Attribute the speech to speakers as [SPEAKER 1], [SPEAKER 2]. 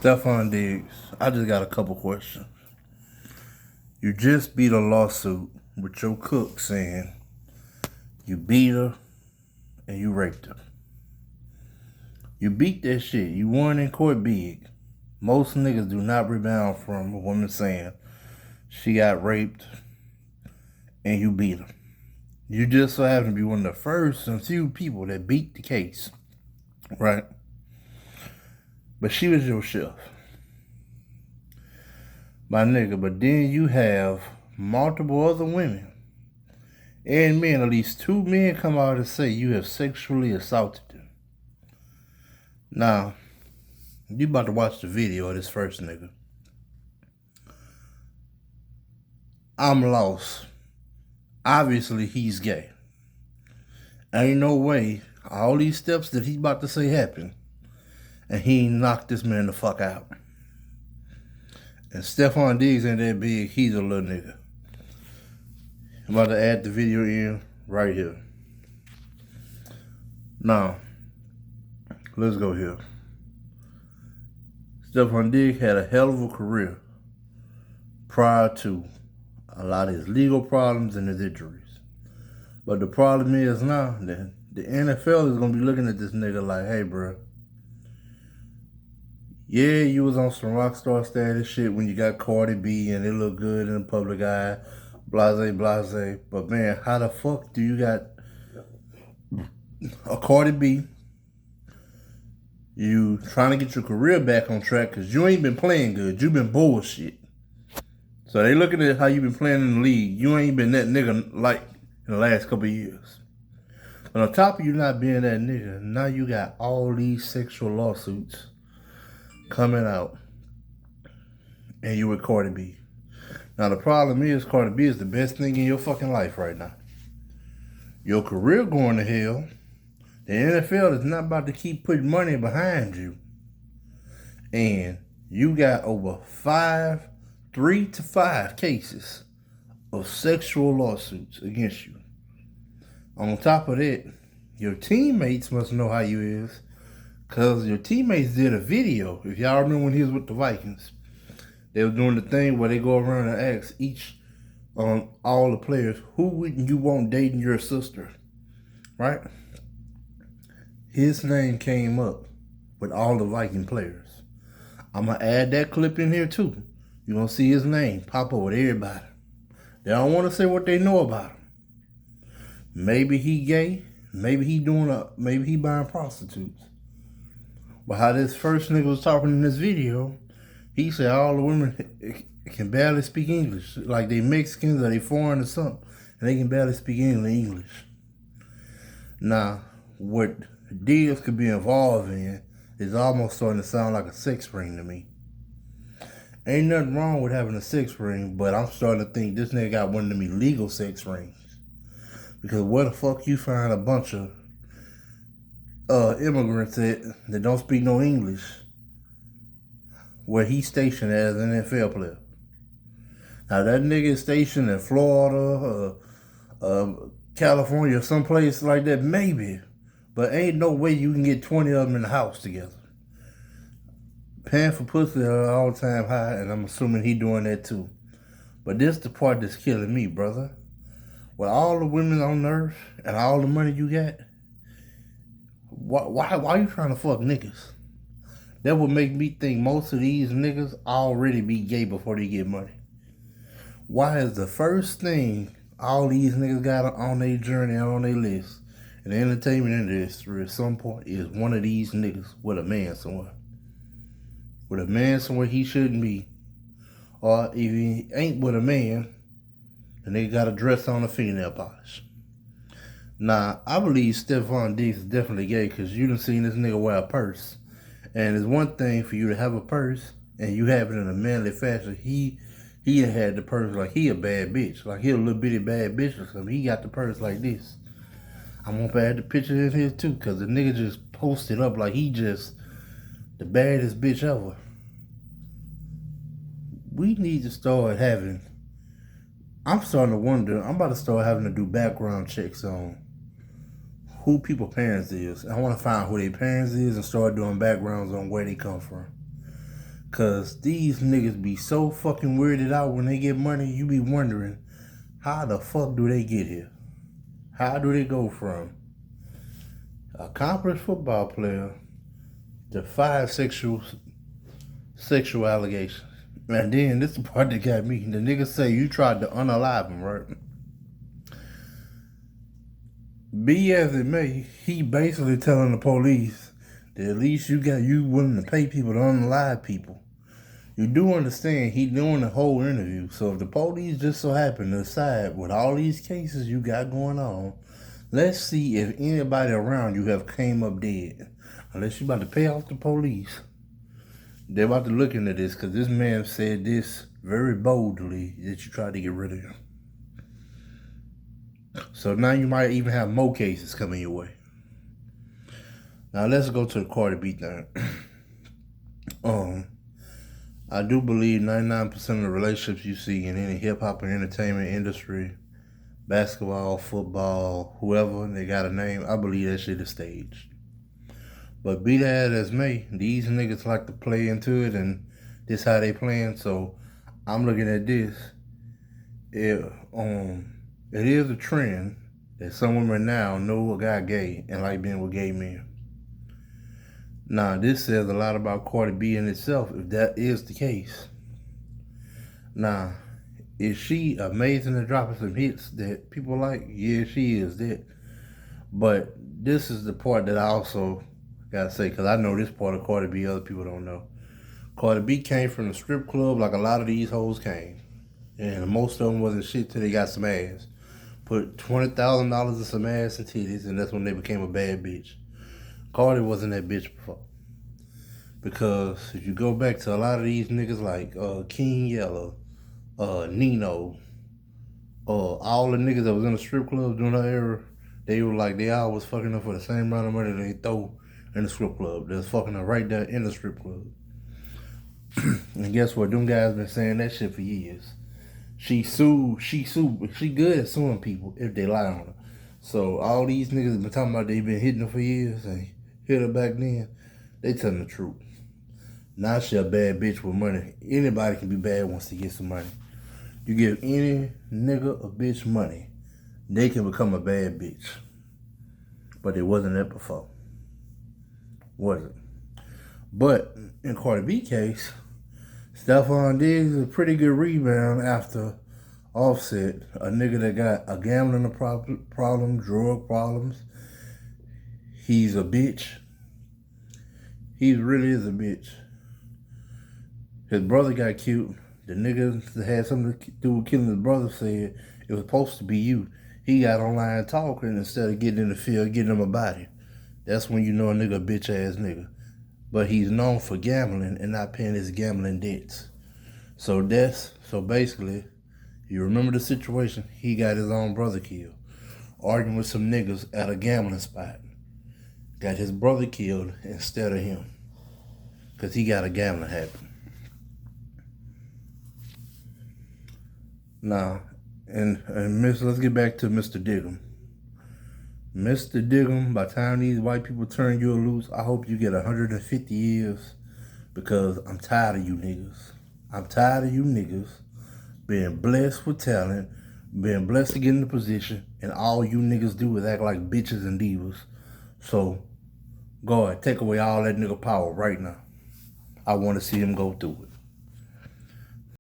[SPEAKER 1] Stefon Diggs, I just got a couple questions. You just beat a lawsuit with your cook saying you beat her and you raped her. You beat that shit. You won in court big. Most niggas do not rebound from a woman saying she got raped and you beat her. You just so happen to be one of the first and few people that beat the case, right? But she was your chef. My nigga, but then you have multiple other women and men, at least 2 men come out and say you have sexually assaulted them. Now, you about to watch the video of this first nigga. I'm lost. Obviously, he's gay. Ain't no way all these steps that he's about to say happen and he ain't knocked this man the fuck out. And Stefon Diggs ain't that big, he's a little nigga. I'm about to add the video in right here. Now, let's go here. Stefon Diggs had a hell of a career prior to a lot of his legal problems and his injuries. But the problem is now that the NFL is going to be looking at this nigga like, hey, bro, yeah, you was on some rock star status shit when you got Cardi B and it looked good in the public eye, blase, blase. But man, how the fuck do you got a Cardi B? You trying to get your career back on track because you ain't been playing good. You been bullshit. So they looking at how you been playing in the league. You ain't been that nigga like in the last couple of years. But on top of you not being that nigga, now you got all these sexual lawsuits coming out, and you with Cardi B. Now the problem is Cardi B is the best thing in your fucking life right now. Your career going to hell. The NFL is not about to keep putting money behind you. And you got over 3 to 5 cases of sexual lawsuits against you. On top of that, your teammates must know how you is, because your teammates did a video. If y'all remember when he was with the Vikings, they were doing the thing where they go around and ask each all the players, who wouldn't you want dating your sister? Right? His name came up with all the Viking players. I'm going to add that clip in here too. You're going to see his name pop up with everybody. They don't want to say what they know about him. Maybe he gay. Maybe he buying prostitutes. But how this first nigga was talking in this video, he said all the women can barely speak English. Like they Mexicans or they foreign or something. And they can barely speak English. Now, what Diggs could be involved in is almost starting to sound like a sex ring to me. Ain't nothing wrong with having a sex ring, but I'm starting to think this nigga got one of them illegal sex rings. Because where the fuck you find a bunch of immigrants that don't speak no English where he's stationed as an NFL player? Now that nigga is stationed in Florida, California, someplace like that, maybe. But ain't no way you can get 20 of them in the house together. Paying for pussy at an all-time high, and I'm assuming he doing that too. But this the part that's killing me, brother. With all the women on earth and all the money you got, why you trying to fuck niggas? That would make me think most of these niggas already be gay before they get money. Why is the first thing all these niggas got on their journey and on their list in the entertainment industry at some point is one of these niggas with a man somewhere? With a man somewhere he shouldn't be. Or if he ain't with a man, then they got a dress on a fingernail polish. Now, I believe Stefon Diggs is definitely gay because you done seen this nigga wear a purse. And it's one thing for you to have a purse and you have it in a manly fashion. He had the purse like he a bad bitch. Like he a little bitty bad bitch or something. He got the purse like this. I'm going to add the picture in here too because the nigga just posted up like he just the baddest bitch ever. We need to start having, I'm starting to wonder, I'm about to start having to do background checks on who people's parents is. I want to find who their parents is and start doing backgrounds on where they come from. Cause these niggas be so fucking weirded out when they get money, you be wondering, how the fuck do they get here? How do they go from accomplished football player to 5 sexual allegations? And then this is the part that got me. The nigga say you tried to unalive him, right? Be as it may, he basically telling the police that at least you willing to pay people to unalive people. You do understand he doing the whole interview. So if the police just so happen to decide with all these cases you got going on, let's see if anybody around you have came up dead. Unless you about to pay off the police. They're about to look into this because this man said this very boldly that you tried to get rid of him. So now you might even have more cases coming your way. Now let's go to the Cardi B thing. I do believe 99% of the relationships you see in any hip hop and entertainment industry, basketball, football, whoever, they got a name, I believe that shit is staged. But be that as may, these niggas like to play into it and this how they playing. So I'm looking at this. It is a trend that some women now know a guy gay and like being with gay men. Now, this says a lot about Cardi B in itself, if that is the case. Now, is she amazing at dropping some hits that people like? Yeah, she is that. But this is the part that I also gotta say, because I know this part of Cardi B, other people don't know. Cardi B came from the strip club like a lot of these hoes came. And most of them wasn't shit till they got some ass. Put $20,000 in some ass and titties, and that's when they became a bad bitch. Cardi wasn't that bitch before. Because if you go back to a lot of these niggas like King Yellow, Nino, all the niggas that was in the strip club during that era, they were like, they all was fucking up for the same amount of money they throw in the strip club. They was fucking up right there in the strip club. And guess what? Them guys been saying that shit for years. She good at suing people if they lie on her. So all these niggas been talking about they been hitting her for years and hit her back then. They telling the truth. Now she a bad bitch with money. Anybody can be bad once they get some money. You give any nigga a bitch money, they can become a bad bitch. But it wasn't that before. Was it? But in Cardi B case, Stefon Digg is a pretty good rebound after Offset, a nigga that got a gambling problem, drug problems. He's a bitch. He really is a bitch. His brother got killed. The nigga that had something to do with killing his brother said it was supposed to be you. He got online talking instead of getting in the field, getting him a body. That's when you know a nigga a bitch ass nigga. But he's known for gambling and not paying his gambling debts. So basically, you remember the situation, he got his own brother killed. Arguing with some niggas at a gambling spot. Got his brother killed instead of him. Because he got a gambling habit. Now, let's get back to Mr. Digg. Mr. Digg, by the time these white people turn you loose, I hope you get 150 years because I'm tired of you niggas. I'm tired of you niggas being blessed with talent, being blessed to get in the position, and all you niggas do is act like bitches and divas. So, God, take away all that nigga power right now. I want to see him go through it.